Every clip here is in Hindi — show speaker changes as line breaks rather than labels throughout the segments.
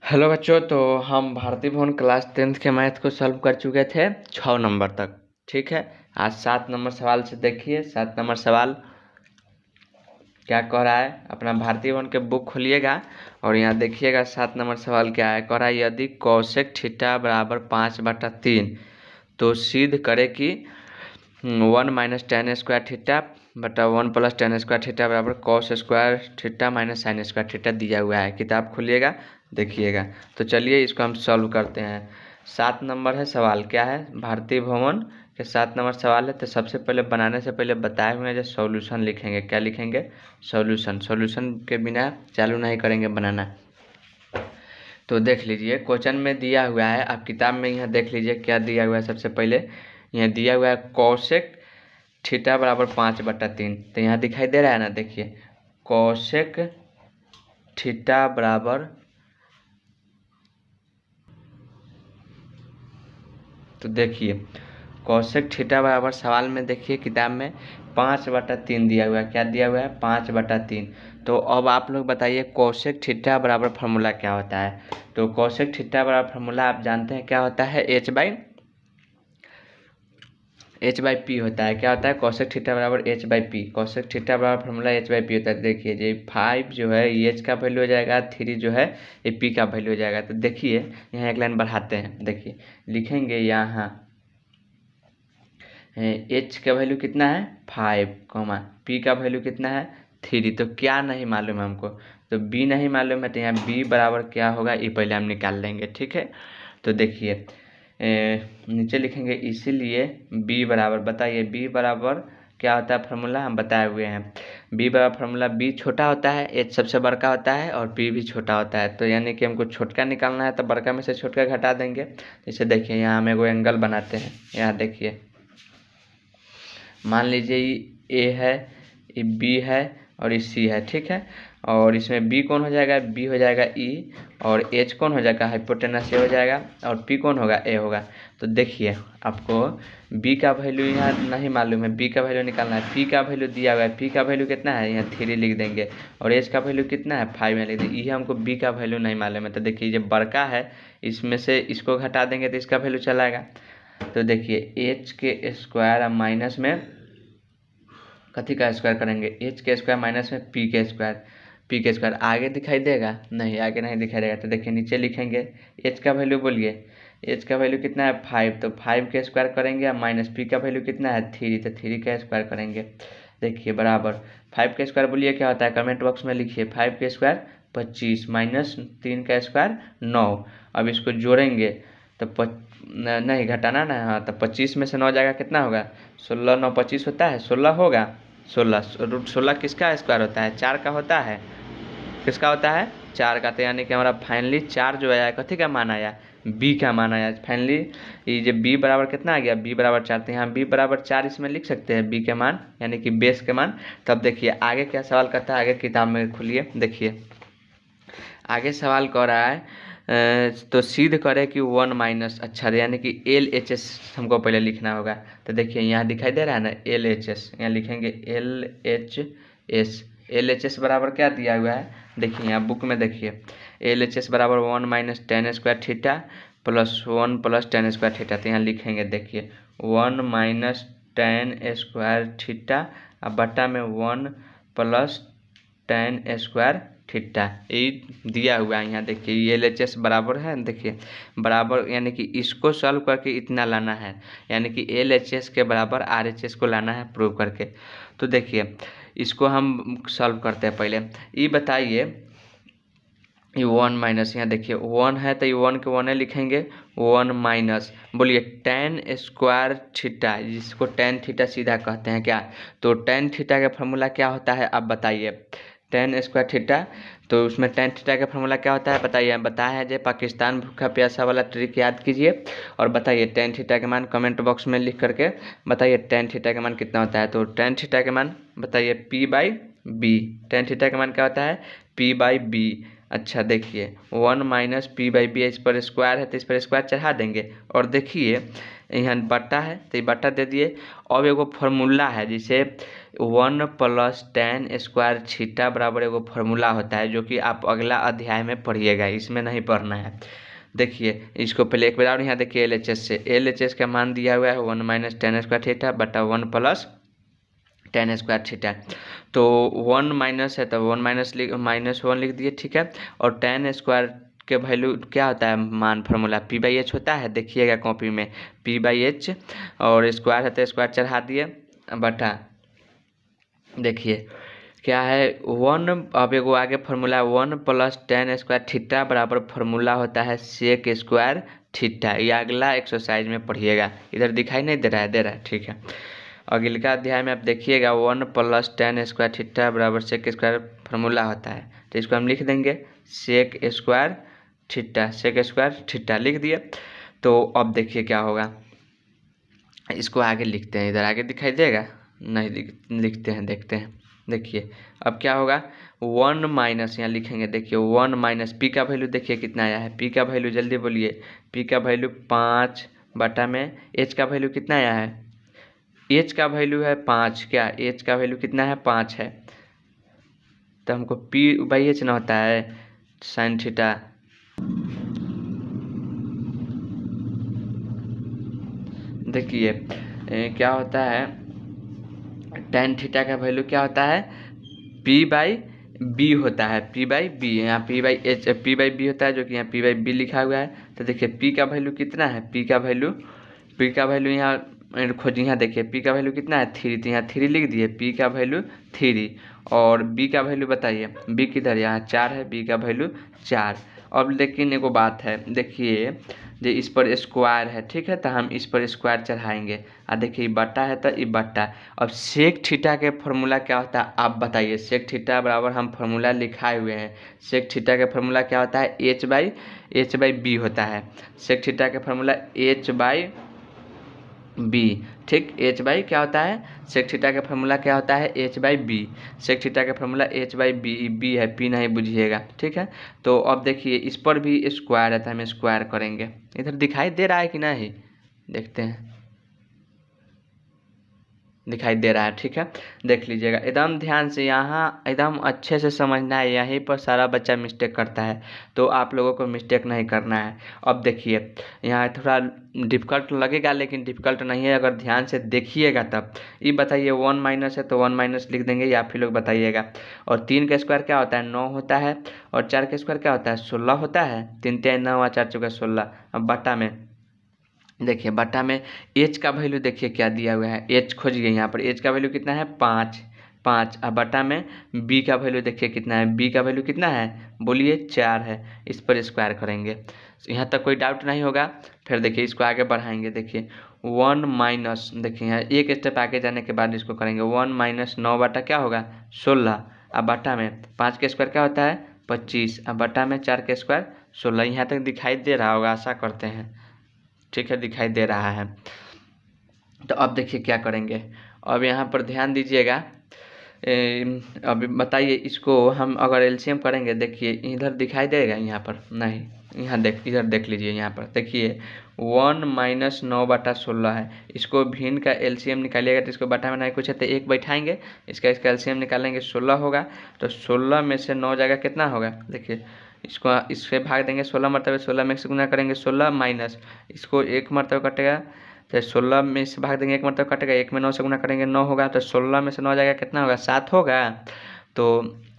हेलो बच्चों। तो हम भारतीय भवन क्लास 10th के मैथ को सॉल्व कर चुके थे 6 नंबर तक। ठीक है, आज 7 नंबर सवाल से देखिए। 7 नंबर सवाल क्या कह रहा है, अपना भारतीय भवन के बुक खोलिएगा और यहाँ देखिएगा 7 नंबर सवाल क्या है। कह रहा है यदि कौशिक थीटा बराबर 5/3 तो सिद्ध करे कि 1 माइनस टेन स्क्वायर थीटा बटा 1 प्लस टेन स्क्वायर थीटा बराबर cos square theta minus sine square theta दिया हुआ है। किताब खोलिएगा देखिएगा। तो चलिए इसको हम सॉल्व करते हैं। 7 नंबर है सवाल, क्या है, भारतीय भवन के 7 नंबर सवाल है। तो सबसे पहले बनाने से पहले बताए हुए हैं जो सॉल्यूशन लिखेंगे। क्या लिखेंगे? सॉल्यूशन। सॉल्यूशन के बिना चालू नहीं करेंगे बनाना। तो देख लीजिए क्वेश्चन में दिया हुआ है, आप किताब में यहाँ देख लीजिए क्या दिया हुआ है। सबसे पहले यहाँ दिया हुआ है कौशिक थीटा बराबर 5/3। तो यहाँ दिखाई दे रहा है ना, देखिए कौशिक थीटा बराबर, तो देखिए कौशिक थीटा बराबर सवाल में देखिए किताब में 5/3 दिया हुआ है। क्या दिया हुआ है? 5/3। तो अब आप लोग बताइए कौशिक थीटा बराबर फार्मूला क्या होता है। तो कौशिक थीटा बराबर फार्मूला आप जानते हैं क्या होता है, h/p होता है। क्या होता है? कौशिक थीटा बराबर h/p। कौशिक थीटा बराबर फार्मूला h/p होता है। देखिए ये 5 जो है ये h का वैल्यू हो जाएगा, 3 जो है ये p का वैल्यू हो जाएगा। तो देखिए यहाँ एक लाइन बढ़ाते हैं, देखिए लिखेंगे यहाँ h का वैल्यू कितना है 5, p का वैल्यू कितना है 3। तो क्या नहीं मालूम है हमको, तो b नहीं मालूम है। तो यहाँ b बराबर क्या होगा ये पहले हम निकाल लेंगे। ठीक है, तो देखिए नीचे लिखेंगे इसीलिए b बराबर, बताइए b बराबर क्या होता है फार्मूला हम बताए हुए हैं। b बराबर फार्मूला b छोटा होता है, h सबसे बड़का होता है और p भी छोटा होता है। तो यानी कि हमको छोटका निकालना है तो बड़का में से छोटका घटा देंगे। जैसे देखिए यहाँ हम एगो एंगल बनाते हैं। यहाँ देखिए मान लीजिए ये A है, ये B है और ये C है। ठीक है, और इसमें B कौन हो जाएगा? B हो जाएगा E, और H कौन हो जाएगा? हाइपोटेनस A हो जाएगा, और P कौन होगा? A होगा। तो देखिए आपको B का वैल्यू यहाँ नहीं मालूम है, B का वैल्यू निकालना है। P का वैल्यू दिया हुआ है, P का वैल्यू कितना है? यहाँ 3 लिख देंगे, और H का वैल्यू कितना है 5 में लिख देंगे। ये हमको B का वैल्यू नहीं मालूम है। तो देखिए ये बड़का है, इसमें से इसको घटा देंगे तो इसका वैल्यू चला आएगा। तो देखिए h के स्क्वायर माइनस में कथी का स्क्वायर करेंगे? h के स्क्वायर माइनस में p के स्क्वायर आगे दिखाई देगा? नहीं, आगे नहीं दिखाई देगा। तो देखिए नीचे लिखेंगे h का वैल्यू, बोलिए h का वैल्यू कितना है 5। तो 5 के स्क्वायर करेंगे, माइनस p का वैल्यू कितना है 3, तो 3 का स्क्वायर करेंगे। देखिए बराबर 5 के स्क्वायर बोलिए क्या होता है, कमेंट बॉक्स में लिखिए। 5 के स्क्वायर 25 माइनस 3 का स्क्वायर 9। अब इसको जोड़ेंगे तो नहीं घटाना ना, हाँ, तो 25 में से 9 जाएगा कितना होगा? 16, 9 25 होता है, 16 होगा। 16 किसका स्क्वायर होता है? 4 का होता है। किसका होता है? 4 का। तो यानी कि हमारा फाइनली 4 जो आया कथी का मान आया? b का मान आया फाइनली। ये जो b बराबर कितना आ गया? b बराबर 4। तो यहाँ b बराबर 4 इसमें लिख सकते हैं b के मान, यानी कि बेस के मान। तब देखिए आगे क्या सवाल करता है, आगे किताब में खोलिए देखिए। आगे सवाल कह रहा है तो सिद्ध करे कि 1 माइनस, अच्छा यानी कि LHS हमको पहले लिखना होगा। तो देखिए यहाँ दिखाई दे रहा है ना LHS, यहाँ लिखेंगे LHS। LHS बराबर क्या दिया हुआ है? देखिए यहाँ बुक में देखिए LHS बराबर 1 minus ten square theta plus 1 plus ten square theta. तो यहाँ लिखेंगे देखिए 1 माइनस टेन स्क्वायर थीटा और बटा में 1 प्लस टेन स्क्वायर थीटा, ये दिया हुआ है। यहाँ देखिए ये LHS बराबर है, देखिए बराबर यानी कि इसको सॉल्व करके इतना लाना है, यानी कि LHS के बराबर RHS को लाना है प्रूव करके। तो देखिए इसको हम सॉल्व करते हैं पहले। ये बताइए ये 1 माइनस, यहाँ देखिए 1 है तो ये 1 के 1 लिखेंगे। 1 माइनस बोलिए टेन स्क्वायर थीटा, जिसको टेन थीटा सीधा कहते हैं क्या? तो टेन थीटा का फार्मूला क्या होता है आप बताइए? टेन स्क्वायर थीटा, तो उसमें टेन थीटा का फार्मूला क्या होता है बताइए? बताया है जो पाकिस्तान भूखा प्यासा वाला ट्रिक याद कीजिए और बताइए टेन थीटा का मान कमेंट बॉक्स में लिख करके बताइए टेन थीटा का मान कितना होता है। तो टेन थीटा का मान बताइए p/b। टेन थीटा का मान क्या होता है? p/b। अच्छा देखिए 1 माइनस p/b, इस पर स्क्वायर है तो इस पर स्क्वायर चढ़ा देंगे। और देखिए यहाँ बट्टा है तो ये बट्टा दे दिए। अब एगो फार्मूला है जिसे 1 + tan स्क्वायर थीटा बराबर एगो फार्मूला होता है, जो कि आप अगला अध्याय में पढ़िएगा, इसमें नहीं पढ़ना है। देखिए इसको पहले एक बार यहाँ देखिए LHS से, LHS का मान दिया हुआ है 1 - tan स्क्वायर थीटा बटा 1 + tan स्क्वायर थीटा। तो 1 माइनस है तो 1 - 1 लिख दिए, ठीक है। और tan स्क्वायर के वैल्यू क्या होता है, मान फार्मूला P/H होता है, देखिएगा कॉपी में P/H, और स्क्वायर है तो स्क्वायर चढ़ा दिए बटा, देखिए क्या है 1। अब एगो आगे फार्मूला 1 + tan स्क्वायर थीटा बराबर फार्मूला होता है सेक स्क्वायर थीटा। ये अगला एक्सरसाइज में पढ़िएगा, इधर दिखाई नहीं दे रहा है, दे रहा है, ठीक है। अगले अध्याय में आप देखिएगा 1 + tan स्क्वायर थीटा बराबर सेक स्क्वायर फार्मूला होता है, तो इसको हम लिख देंगे sec square theta, sec square theta लिख दिए। तो अब देखिए क्या होगा, इसको आगे लिखते हैं, इधर आगे दिखाई देगा नहीं, लिखते हैं, देखते हैं। देखिए अब क्या होगा 1 माइनस, यहाँ लिखेंगे, देखिए 1 माइनस पी का वैल्यू देखिए कितना आया है, पी का वैल्यू जल्दी बोलिए, पी का वैल्यू 5 बटा में एच का वैल्यू कितना आया है, एच का वैल्यू है 5, क्या एच का वैल्यू कितना है 5 है, तो हमको P/H ना होता है साइन थीटा। देखिए क्या होता है tan थीटा का वैल्यू क्या होता है P/B होता है, P/B, यहाँ P/B होता है, जो कि यहाँ P/B लिखा हुआ है। तो देखिए P का वैल्यू कितना है, P का वैल्यू यहाँ खोजिए, यहाँ देखिए P का वैल्यू कितना है 3, तो यहाँ 3 लिख दिए, P का वैल्यू 3। और B का वैल्यू बताइए, B किधर, यहाँ 4 है, B का वैल्यू 4। अब लेकिन एगो बात है, देखिए जो इस पर स्क्वायर है, ठीक है, तो हम इस पर स्क्वायर चढ़ाएंगे, और देखिए बट्टा है तो ये बट्टा। अब सेक थीटा के फार्मूला क्या होता है आप बताइए, सेक थीटा बराबर हम फार्मूला लिखाए हुए हैं, सेक थीटा का फार्मूला क्या होता है H/B होता है, सेक थीटा का फार्मूला H/B, ठीक। H/ क्या होता है, सेक थीटा का फार्मूला क्या होता है H/B, सेक थीटा का फार्मूला H/B, B है, P नहीं बुझिएगा, ठीक है। तो अब देखिए इस पर भी स्क्वायर है तो हम स्क्वायर करेंगे, इधर दिखाई दे रहा है कि नहीं, देखते हैं, दिखाई दे रहा है, ठीक है। देख लीजिएगा एकदम ध्यान से, यहाँ एकदम अच्छे से समझना है, यहीं पर सारा बच्चा मिस्टेक करता है, तो आप लोगों को मिस्टेक नहीं करना है। अब देखिए यहाँ थोड़ा डिफ़िकल्ट लगेगा, लेकिन डिफ़िकल्ट नहीं है, अगर ध्यान से देखिएगा तब। ये बताइए 1 माइनस है तो 1 माइनस लिख देंगे, या फिर लोग बताइएगा। और 3 का स्क्वायर क्या होता है 9 होता है, और 4 का स्क्वायर क्या होता है 16 होता है, 3 3 9 4 4 16। अब बट्टा में देखिए, बट्टा में एच का वैल्यू देखिए क्या दिया हुआ है, एच खोजिए, यहाँ पर एच का वैल्यू कितना है 5। अब बट्टा में बी का वैल्यू देखिए कितना है, बी का वैल्यू कितना है बोलिए 4 है, इस पर स्क्वायर करेंगे। यहाँ तक कोई डाउट नहीं होगा। फिर देखिए इसको आगे बढ़ाएंगे, देखिए 1 माइनस, देखिए यहाँ एक स्टेप आगे जाने के बाद इसको करेंगे 1 - 9 बटा क्या होगा 16। अब बट्टा में 5 का स्क्वायर क्या होता है 25। अब बट्टा में 4 का स्क्वायर 16। यहाँ तक दिखाई दे रहा होगा, आशा करते हैं, ठीक है, दिखाई दे रहा है। तो अब देखिए क्या करेंगे, अब यहाँ पर ध्यान दीजिएगा। अभी बताइए इसको हम अगर एलसीएम करेंगे, देखिए इधर दिखाई देगा, यहाँ पर नहीं, यहाँ इधर देख लीजिए, यहाँ पर देखिए 1 - 9 बटा 16 है। इसको भिन्न का एलसीएम निकालिएगा तो इसको बटा में नहीं कुछ है तो एक बैठाएंगे, इसका एलसीएम निकालेंगे 16 होगा। तो 16 में से 9 जाएगा कितना होगा, देखिए इसको इससे भाग देंगे 16 मरतबे, 16 में से गुना करेंगे 16 माइनस, इसको एक मरतबे कटेगा तो 16 में से भाग देंगे, एक मरतबे कटेगा, 1 में 9 से गुना करेंगे 9 होगा। तो 16 में से 9 जाएगा कितना होगा 7 होगा। तो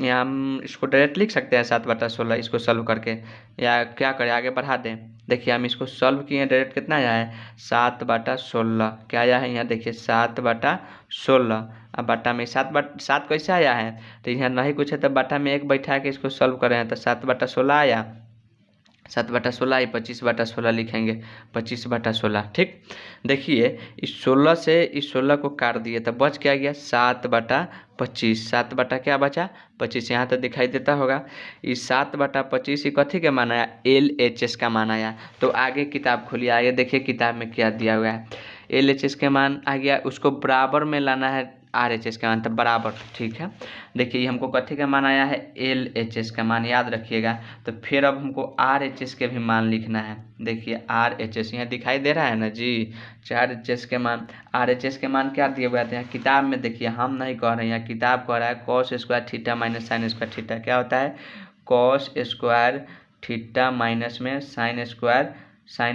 यहाँ हम इसको डायरेक्ट लिख सकते हैं 7/16, इसको सॉल्व करके, या क्या करें आगे बढ़ा दें। देखिए हम इसको सॉल्व किए डायरेक्ट, कितना आया है 7/16, क्या आया है यहाँ देखिए 7/16। अब बटा में 7 कैसे आया है, तो यहाँ नहीं कुछ है तो बटा में एक बैठा के इसको सॉल्व करें तो 7/16 आया, 7/16 25/16 लिखेंगे, 25/16, ठीक। देखिए इस 16 से इस 16 को काट दिए तो बच क्या गया 7/25, 7 बटा क्या बचा 25, यहाँ तो दिखाई देता होगा। इस 7/25 ही कथी के मान आया LHS का मान आया। तो आगे किताब खोलिए, आगे देखिए किताब में क्या दिया हुआ है। LHS के मान आ गया, उसको बराबर में लाना है RHS का मान, तब बराबर, ठीक है। देखिए हमको कथी का मान आया है, LHS का मान, याद रखिएगा। तो फिर अब हमको RHS के भी मान लिखना है। देखिए RHS यहाँ दिखाई दे रहा है ना जी, 4HS के मान। RHS के मान क्या दिए हुए हैं किताब में, देखिए हम नहीं कह रहे हैं, यहाँ किताब कह रहा है cos square theta minus sine square theta. क्या होता है, cos स्क्वायर थीटा माइनस में साइन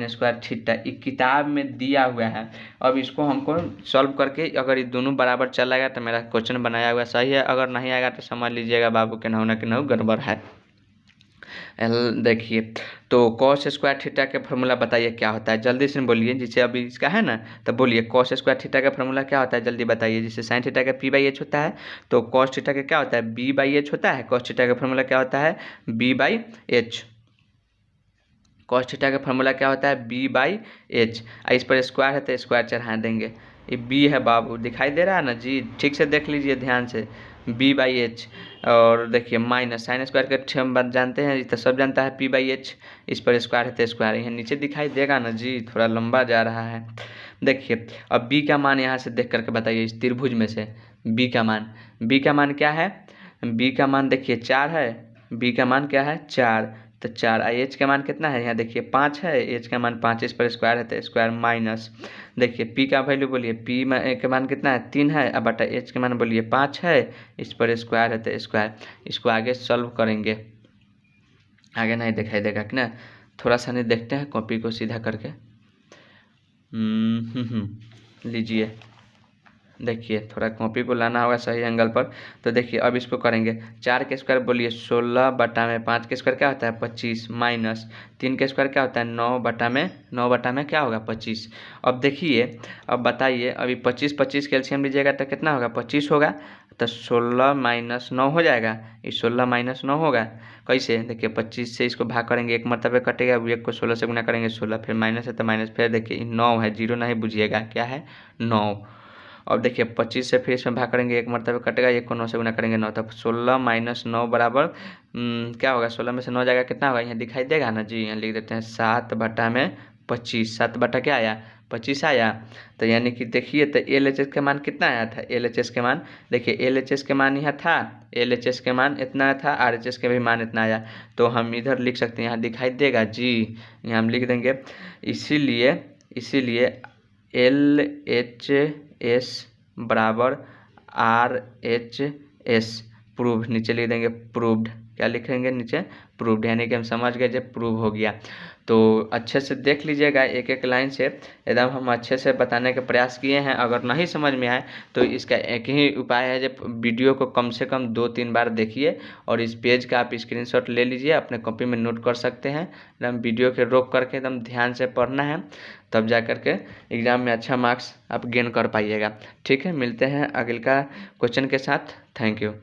स्क्वायर थीटा, ये किताब में दिया हुआ है। अब इसको हमको सॉल्व करके, अगर ये दोनों बराबर चला तो मेरा क्वेश्चन बनाया हुआ सही है, अगर नहीं आएगा तो समझ लीजिएगा बाबू के नौ न गड़बड़ है। देखिए तो cos स्क्वायर थीटा के फार्मूला बताइए क्या होता है, जल्दी से बोलिए। जिसे अभी इसका है ना, तो बोलिए cos स्क्वायर थीटा का फार्मूला क्या होता है, जल्दी बताइए। जिसे साइन थीटा का p/h होता है, तो cos थीटा का क्या होता है, b/h होता है। cos थीटा का फार्मूला क्या होता है, b/h। cos थीटा का फार्मूला क्या होता है, b/h। इस पर स्क्वायर है तो स्क्वायर चढ़ा देंगे। ये b है बाबू, दिखाई दे रहा है ना जी, ठीक से देख लीजिए ध्यान से, b/h। और देखिए माइनस साइन स्क्वायर के हम बात जानते हैं, तो सब जानता है p/h। इस पर स्क्वायर है तो स्क्वायर, यहाँ नीचे दिखाई देगा ना जी, थोड़ा लंबा जा रहा है। देखिए अब b का मान यहाँ से देख करके बताइए, इस त्रिभुज में से b का मान क्या है, b का मान देखिए 4 है, b का मान क्या है 4, तो 4। h का मान कितना है, यहाँ देखिए 5 है, h का मान 5, इस पर स्क्वायर है तो स्क्वायर माइनस। देखिए p का वैल्यू बोलिए, p के मान कितना है 3 है, अब बटा h के मान बोलिए 5 है, इस पर स्क्वायर है तो स्क्वायर। इसको आगे सॉल्व करेंगे, आगे नहीं दिखाई देगा कि ना, थोड़ा सा नहीं देखते हैं कॉपी को सीधा करके। लीजिए देखिए, थोड़ा कॉपी को लाना होगा सही एंगल पर। तो देखिए अब इसको करेंगे, 4 के स्क्वायर बोलिए 16 बटा में 5 के स्क्वायर क्या होता है 25, माइनस 3 के स्क्वायर क्या होता है 9 बटा में क्या होगा 25। अब देखिए, अब बताइए, अभी 25 के एलसीएम लीजिएगा तो कितना होगा 25 होगा, तो 16 माइनस 9 हो जाएगा, इस 16 माइनस 9 होगा। कैसे, देखिए 25 से इसको भाग करेंगे, एक मरतबे कटेगा, एक को 16 से गुना करेंगे 16, फिर माइनस है तो माइनस, फिर देखिए 9 है, जीरो नहीं बुझिएगा, क्या है 9। अब देखिए 25 से फिर इसमें भाग करेंगे, एक मरतबे कटेगा, एक को 9 से गुना करेंगे 9, तब 16 माइनस 9 बराबर क्या होगा, 16 में से 9 जाएगा कितना होगा, यहाँ दिखाई देगा ना जी, यहाँ लिख देते हैं 7 बटा में 25, 7 बटा क्या आया 25 आया। तो यानी कि देखिए, तो LHS के मान कितना आया था, LHS के मान देखिए, LHS के मान यहाँ था, LHS के मान इतना था, RHS के भी मान इतना आया। तो हम इधर लिख सकते हैं, यहाँ दिखाई देगा जी, यहाँ हम लिख देंगे, इसीलिए LHS बराबर RHS प्रूव, नीचे लिख देंगे प्रूव्ड, क्या लिखेंगे नीचे प्रूव्ड, यानी कि हम समझ गए जब प्रूव हो गया। तो अच्छे से देख लीजिएगा, एक एक लाइन से एकदम हम अच्छे से बताने का प्रयास किए हैं। अगर नहीं समझ में आए तो इसका एक ही उपाय है, जब वीडियो को कम से कम 2-3 बार देखिए, और इस पेज का आप स्क्रीनशॉट ले लीजिए, अपने कॉपी में नोट कर सकते हैं। एकदम वीडियो के रोक करके एकदम ध्यान से पढ़ना है, तब जा कर के एग्ज़ाम में अच्छा मार्क्स आप गेन कर पाइएगा। ठीक है, मिलते हैं अगले का क्वेश्चन के साथ। Thank you.